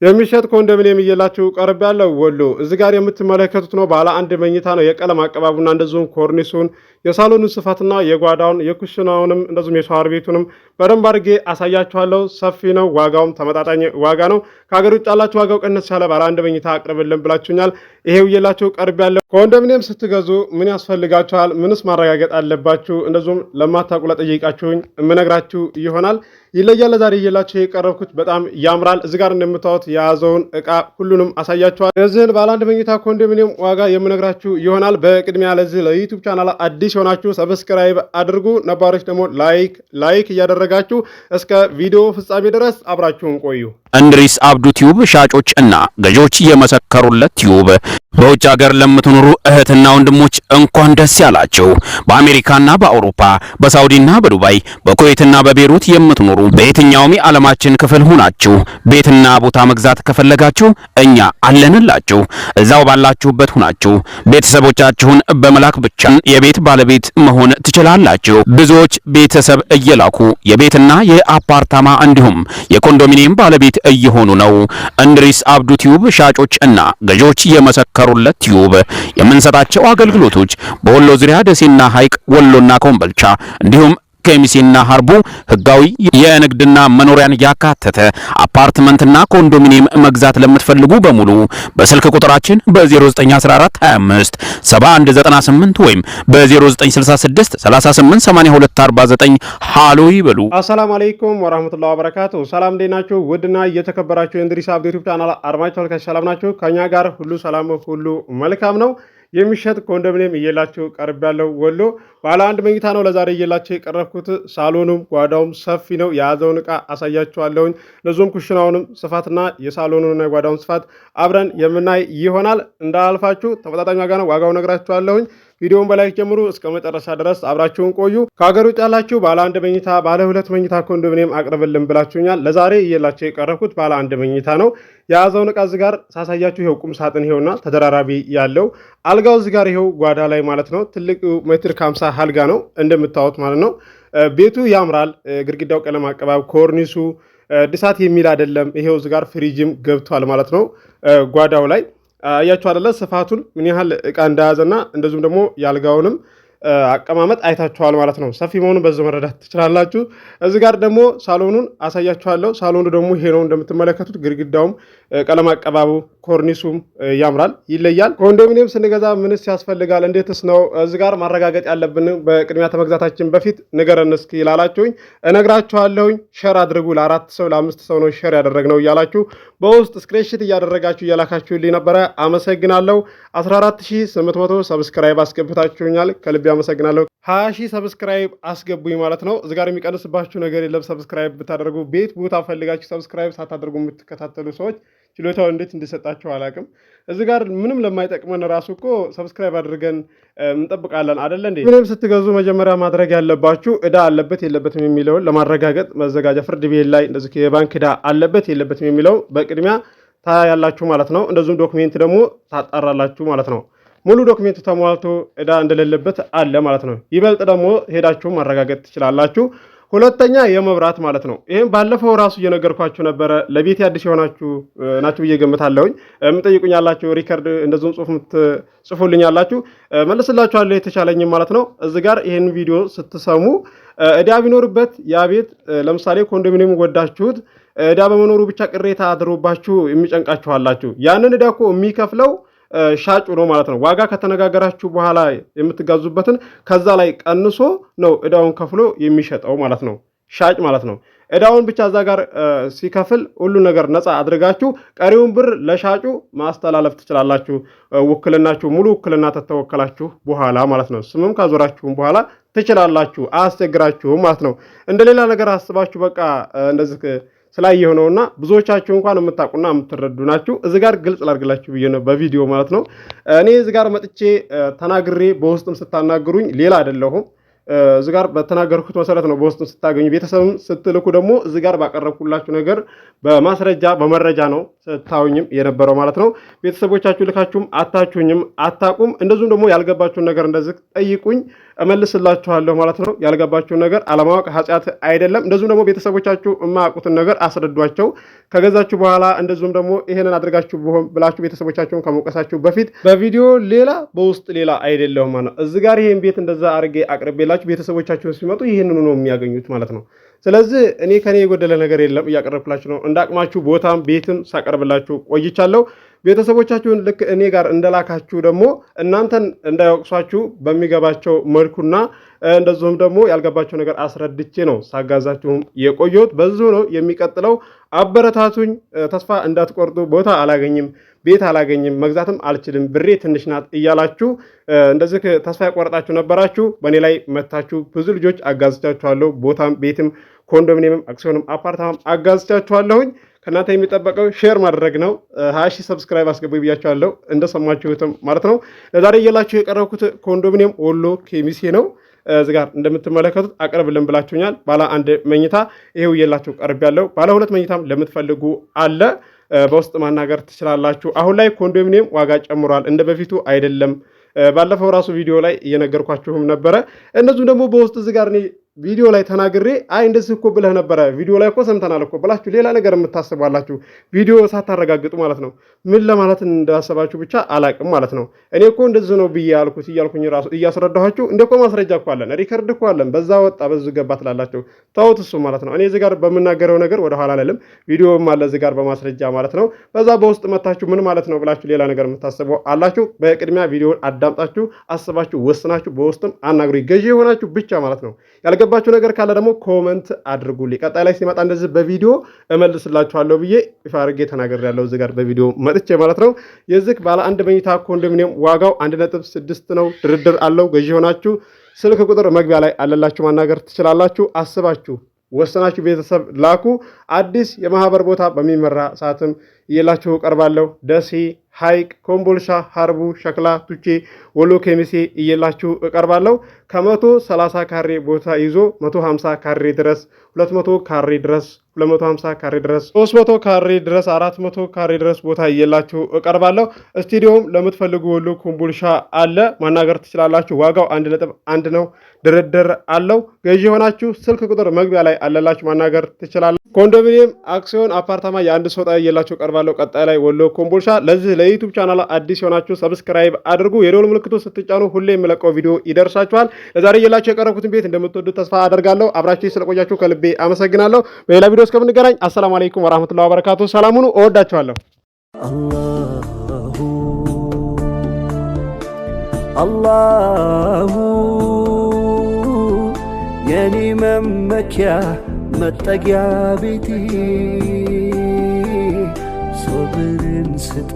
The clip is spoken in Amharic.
የሚሸጥ ኮንዶሚኒየም እየላችሁ ቀርብ ያለው ወሎ እዚህ ጋር የምትመለከቱት ነው። ባለ አንድ መኝታ ነው። የቀለም አቀባቡና እንደዚሁም ኮርኒሱን የሳሎኑ ስፋትና የጓዳውን የኩሽናውንም እንደዚሁም የሻወር ቤቱንም በደንብ አድርጌ አሳያችኋለሁ። ሰፊ ነው። ዋጋውም ተመጣጣኝ ዋጋ ነው። ከሀገር ውጭ ያላችሁ ዋጋው ቀነስ ያለ ባለ አንድ መኝታ አቅርብልን ብላችሁኛል። ይሄው እየላችሁ ቀርብ ያለው ኮንዶሚኒየም ስትገዙ ምን ያስፈልጋችኋል? ምንስ ማረጋገጥ አለባችሁ? እንደዚሁም ለማታውቁ ለጠይቃችሁኝ የምነግራችሁ ይሆናል። ይለያል። ዛሬ እየላችሁ የቀረብኩት በጣም ያምራል። እዚህ ጋር እንደምታዩት የያዘውን እቃ ሁሉንም አሳያችኋል። የዚህን ባለ አንድ መኝታ ኮንዶሚኒየም ዋጋ የምነግራችሁ ይሆናል። በቅድሚያ ለዚህ ለዩቲዩብ ቻናል አዲስ ሆናችሁ ሰብስክራይብ አድርጉ። ነባሮች ደግሞ ላይክ እያደረጋችሁ እስከ ቪዲዮ ፍጻሜ ድረስ አብራችሁን ቆዩ። እንድሪስ አብዱ ቲዩብ ሻጮች እና ገዢዎች የመሰከሩለት ቲዩብ በውጭ ሀገር ለምትኖሩ እህትና ወንድሞች እንኳን ደስ ያላችሁ። በአሜሪካና በአውሮፓ በሳውዲና በዱባይ በኩዌትና በቤሩት የምትኖሩ በየትኛውም የዓለማችን ክፍል ሆናችሁ ቤትና ቦታ መግዛት ከፈለጋችሁ እኛ አለንላችሁ። እዛው ባላችሁበት ሆናችሁ ቤተሰቦቻችሁን በመላክ ብቻ የቤት ባለቤት መሆን ትችላላችሁ። ብዙዎች ቤተሰብ እየላኩ የቤትና የአፓርታማ እንዲሁም የኮንዶሚኒየም ባለቤት እየሆኑ ነው። እንድሪስ አብዱ ቲዩብ ሻጮች እና ገዢዎች የመሰከሩለት ቲዩብ የምንሰጣቸው አገልግሎቶች በወሎ ዙሪያ ደሴና ሐይቅ፣ ወሎና ኮምቦልቻ እንዲሁም ከሚሴና ሀርቡ ህጋዊ የንግድና መኖሪያን ያካተተ አፓርትመንትና ኮንዶሚኒየም መግዛት ለምትፈልጉ በሙሉ በስልክ ቁጥራችን በ091425 7198 ወይም በ0966 388249 ሃሎ ይበሉ። አሰላሙ አለይኩም ወራህመቱላሂ ወበረካቱ። ሰላም እንዴናችሁ? ውድና እየተከበራችሁ የእንድሪስ አብዱ ዩቲዩብ ቻናል አድማጮች ሰላም ናችሁ? ከኛ ጋር ሁሉ ሰላም ሁሉ መልካም ነው። የሚሸጥ ኮንዶሚኒየም እየላችሁ ቀርብ ያለው ወሎ ባለ አንድ መኝታ ነው። ለዛሬ እየላችሁ የቀረብኩት ሳሎኑም ጓዳውም ሰፊ ነው። የያዘውን እቃ አሳያችኋለሁኝ። ለዞም ኩሽናውንም ስፋትና የሳሎኑንና የጓዳውን ስፋት አብረን የምናይ ይሆናል። እንዳልፋችሁ ተመጣጣኝ ዋጋ ነው። ዋጋው ነግራችኋለሁኝ። ቪዲዮውን በላይክ ጀምሩ እስከ መጨረሻ ድረስ አብራችሁን ቆዩ። ከሀገር ውጭ ያላችሁ ባለ አንድ መኝታ ባለ ሁለት መኝታ ኮንዶሚኒየም አቅርብልን ብላችሁኛል። ለዛሬ እየላችሁ የቀረብኩት ባለ አንድ መኝታ ነው። የያዘውን እቃ እዚህ ጋር ሳሳያችሁ ይሄው ቁም ሳጥን ይሄውና ተደራራቢ ያለው አልጋው እዚህ ጋር ይሄው ጓዳ ላይ ማለት ነው። ትልቅ ሜትር ከ50 አልጋ ነው እንደምታዩት ማለት ነው። ቤቱ ያምራል። ግድግዳው ቀለም አቀባብ ኮርኒሱ እድሳት የሚል አይደለም። ይሄው እዚህ ጋር ፍሪጅም ገብቷል ማለት ነው። ጓዳው ላይ አያችሁ አይደለ? ስፋቱን ምን ያህል እቃ እንደያዘና እንደዚሁም ደግሞ ያልጋውንም አቀማመጥ አይታችኋል ማለት ነው። ሰፊ መሆኑን በዚህ መረዳት ትችላላችሁ። እዚህ ጋር ደግሞ ሳሎኑን አሳያችኋለሁ። ሳሎኑ ደግሞ ይሄ ነው እንደምትመለከቱት። ግድግዳውም ቀለም አቀባቡ ኮርኒሱም ያምራል፣ ይለያል። ኮንዶሚኒየም ስንገዛ ምንስ ያስፈልጋል? እንዴትስ ነው እዚህ ጋር ማረጋገጥ ያለብን? በቅድሚያ ተመግዛታችን በፊት ንገረን እስኪ ላላችሁኝ እነግራችኋለሁኝ። ሼር አድርጉ። ለ4 ሰው ለ5 ሰው ነው ሼር ያደረግነው እያላችሁ በውስጥ ስክሪንሾት እያደረጋችሁ እያላካችሁልኝ ነበረ። አመሰግናለሁ። 14800 ሰብስክራይብ አስገብታችሁኛል። ከልብ አመሰግናለሁ። 20,000 ሰብስክራይብ አስገቡኝ ማለት ነው። እዚህ ጋር የሚቀንስባችሁ ነገር የለም። ሰብስክራይብ ብታደርጉ ቤት ቦታ ፈልጋችሁ ሰብስክራይብ ሳታደርጉ የምትከታተሉ ሰዎች ችሎታው እንዴት እንድሰጣችሁ አላውቅም። እዚህ ጋር ምንም ለማይጠቅመን ራሱ እኮ ሰብስክራይብ አድርገን እንጠብቃለን አይደለ እንዴ? ምንም ስትገዙ መጀመሪያ ማድረግ ያለባችሁ እዳ አለበት የለበትም የሚለውን ለማረጋገጥ መዘጋጃ ፍርድ ቤት ላይ እንደዚህ የባንክ እዳ አለበት የለበትም የሚለው በቅድሚያ ታያላችሁ ማለት ነው። እንደዚሁም ዶክሜንት ደግሞ ታጣራላችሁ ማለት ነው። ሙሉ ዶክሜንቱ ተሟልቶ እዳ እንደሌለበት አለ ማለት ነው። ይበልጥ ደግሞ ሄዳችሁ ማረጋገጥ ትችላላችሁ። ሁለተኛ የመብራት ማለት ነው። ይሄን ባለፈው ራሱ እየነገርኳችሁ ነበረ። ለቤት አዲስ የሆናችሁ ናችሁ ብዬ ገምታለሁኝ። የምጠይቁኝ ያላችሁ ሪከርድ እንደዚሁም ጽሁፍ ምትጽፉልኝ ያላችሁ መልስላችኋለሁ የተቻለኝ ማለት ነው። እዚህ ጋር ይሄን ቪዲዮ ስትሰሙ እዳ ቢኖርበት ያ ቤት ለምሳሌ ኮንዶሚኒየም ወዳችሁት እዳ በመኖሩ ብቻ ቅሬታ አድሮባችሁ የሚጨንቃችኋላችሁ ያንን እዳ እኮ የሚከፍለው ሻጩ ነው ማለት ነው። ዋጋ ከተነጋገራችሁ በኋላ የምትጋዙበትን ከዛ ላይ ቀንሶ ነው እዳውን ከፍሎ የሚሸጠው ማለት ነው። ሻጭ ማለት ነው። እዳውን ብቻ እዛ ጋር ሲከፍል ሁሉ ነገር ነፃ አድርጋችሁ ቀሪውን ብር ለሻጩ ማስተላለፍ ትችላላችሁ። ውክልናችሁ ሙሉ ውክልና ተተወከላችሁ በኋላ ማለት ነው። ስምም ካዞራችሁም በኋላ ትችላላችሁ። አያስቸግራችሁም ማለት ነው። እንደሌላ ነገር አስባችሁ በቃ እንደዚህ ስላየው ነውና ብዙዎቻችሁ እንኳን የምታውቁና የምትረዱ ናችሁ። እዚህ ጋር ግልጽ ላድርግላችሁ ብዬ ነው በቪዲዮ ማለት ነው። እኔ እዚህ ጋር መጥቼ ተናግሬ በውስጥም ስታናግሩኝ ሌላ አይደለሁም። እዚህ ጋር በተናገርኩት መሰረት ነው በውስጥም ስታገኙ ቤተሰብም ስትልኩ ደግሞ እዚህ ጋር ባቀረብኩላችሁ ነገር በማስረጃ በመረጃ ነው ስታዩኝም የነበረው ማለት ነው። ቤተሰቦቻችሁ ልካችሁም አታችሁኝም አታቁም። እንደዚሁም ደግሞ ያልገባችሁን ነገር እንደዚህ ጠይቁኝ እመልስላችኋለሁ ማለት ነው። ያልገባችሁን ነገር አለማወቅ ኃጢአት አይደለም። እንደዚሁም ደግሞ ቤተሰቦቻችሁ የማያውቁትን ነገር አስረዷቸው። ከገዛችሁ በኋላ እንደዚሁም ደግሞ ይሄንን አድርጋችሁ ብላችሁ ቤተሰቦቻችሁን ከመውቀሳችሁ በፊት በቪዲዮ ሌላ በውስጥ ሌላ አይደለም ማለት ነው። እዚህ ጋር ይሄን ቤት እንደዛ አድርጌ አቅርቤላችሁ ቤተሰቦቻችሁን ሲመጡ ይሄንን ነው የሚያገኙት ማለት ነው። ስለዚህ እኔ ከኔ የጎደለ ነገር የለም፣ እያቀረብኩላችሁ ነው። እንዳቅማችሁ ቦታም ቤትም ሳቀርብላችሁ ቆይቻለሁ። ቤተሰቦቻችሁን ልክ እኔ ጋር እንደላካችሁ ደግሞ እናንተን እንዳይወቅሷችሁ በሚገባቸው መልኩና እንደዚሁም ደግሞ ያልገባቸው ነገር አስረድቼ ነው ሳጋዛችሁም የቆየሁት። በዚሁ ነው የሚቀጥለው። አበረታቱኝ፣ ተስፋ እንዳትቆርጡ። ቦታ አላገኝም፣ ቤት አላገኝም፣ መግዛትም አልችልም፣ ብሬ ትንሽ ናት እያላችሁ እንደዚህ ተስፋ ያቆረጣችሁ ነበራችሁ። በእኔ ላይ መታችሁ ብዙ ልጆች አጋዝቻችኋለሁ። ቦታም ቤትም ኮንዶሚኒየምም አክሲዮንም አፓርታማም አጋዝቻችኋለሁኝ። ከእናንተ የሚጠበቀው ሼር ማድረግ ነው። 20 ሺህ ሰብስክራይብ አስገቡ ብያችኋለሁ፣ እንደሰማችሁትም ማለት ነው። ለዛሬ እየላችሁ የቀረብኩት ኮንዶሚኒየም ወሎ ኬሚሴ ነው። እዚህ ጋር እንደምትመለከቱት አቅርብልን ብላችሁኛል። ባለ 1 መኝታ ይሄው እየላችሁ ቀርቤያለሁ። ባለ 2 መኝታም ለምትፈልጉ አለ፣ በውስጥ ማናገር ትችላላችሁ። አሁን ላይ ኮንዶሚኒየም ዋጋ ጨምሯል፣ እንደ በፊቱ አይደለም። ባለፈው ራሱ ቪዲዮ ላይ እየነገርኳችሁም ነበረ። እነዚሁም ደግሞ በውስጥ እዚህ ጋር እኔ ቪዲዮ ላይ ተናግሬ አይ እንደዚህ እኮ ብለህ ነበረ ቪዲዮ ላይ እኮ ሰምተናል እኮ ብላችሁ ሌላ ነገር የምታስባላችሁ ቪዲዮ ሳታረጋግጡ ማለት ነው። ምን ለማለት እንዳሰባችሁ ብቻ አላቅም ማለት ነው። እኔ እኮ እንደዚህ ነው ብዬ ያልኩት እያልኩኝ ራሱ እያስረዳኋችሁ እንደ እኮ ማስረጃ እኮ አለን፣ ሪከርድ እኮ አለን። በዛ ወጣ በዚህ ገባ ትላላችሁ። ተውት እሱ ማለት ነው። እኔ እዚህ ጋር በምናገረው ነገር ወደ ኋላ አልልም። ቪዲዮም አለ እዚህ ጋር በማስረጃ ማለት ነው። በዛ በውስጥ መታችሁ ምን ማለት ነው ብላችሁ ሌላ ነገር የምታስቡ አላችሁ። በቅድሚያ ቪዲዮን አዳምጣችሁ አስባችሁ ወስናችሁ በውስጥም አናግሩ። ገዢ የሆናችሁ ብቻ ማለት ነው። ያልገባችሁ ነገር ካለ ደግሞ ኮመንት አድርጉልኝ። ቀጣይ ላይ ሲመጣ እንደዚህ በቪዲዮ እመልስላችኋለሁ ብዬ ይፋ አድርጌ ተናግሬያለሁ እዚህ ጋር በቪዲዮ መጥቼ ማለት ነው። የዚህ ባለ 1 መኝታ ኮንዶሚኒየም ዋጋው 1.6 ነው። ድርድር አለው። ገዢ ሆናችሁ ስልክ ቁጥር መግቢያ ላይ አለላችሁ፣ ማናገር ትችላላችሁ። አስባችሁ ወሰናችሁ ቤተሰብ ላኩ። አዲስ የማህበር ቦታ በሚመራ ሰዓትም እየላችሁ ቀርባለሁ። ደሴ፣ ሐይቅ፣ ኮምቦልሻ፣ ሀርቡ፣ ሸክላ፣ ቱቼ፣ ወሎ ኬሚሴ እየላችሁ እቀርባለሁ። ከ130 ካሬ ቦታ ይዞ 150 ካሬ ድረስ 200 ካሬ ድረስ 250 ካሬ ድረስ 300 ካሬ ድረስ 400 ካሬ ድረስ ቦታ እየላችሁ እቀርባለሁ። ስቱዲዮም ለምትፈልጉ ወሎ ኮምቦልሻ አለ፣ ማናገር ትችላላችሁ። ዋጋው 1.1 ነው። ድርድር አለው። ገዢ የሆናችሁ ስልክ ቁጥር መግቢያ ላይ አለላችሁ፣ ማናገር ትችላላችሁ። ኮንዶሚኒየም አክሲዮን አፓርታማ የአንድ ሰው ዕጣ እየላችሁ ቀርባለሁ። ቀጣይ ላይ ወሎ ኮምቦልሻ። ለዚህ ለዩቲዩብ ቻናል አዲስ የሆናችሁ ሰብስክራይብ አድርጉ። የደወል ምልክቱ ስትጫኑ ሁሌ የምለቀው ቪዲዮ ይደርሳችኋል። ለዛሬ እየላችሁ የቀረብኩትን ቤት እንደምትወዱት ተስፋ አደርጋለሁ። አብራችሁ ስለቆያችሁ ከልቤ አመሰግናለሁ። በሌላ ቪዲዮ እስከምንገናኝ አሰላሙ አለይኩም ወራህመቱላሂ ወበረካቱ። ሰላም ሁኑ። እወዳችኋለሁ። አላሁ የኔ መመኪያ መጠጊያ ቤቴ ሶብርን ስጠ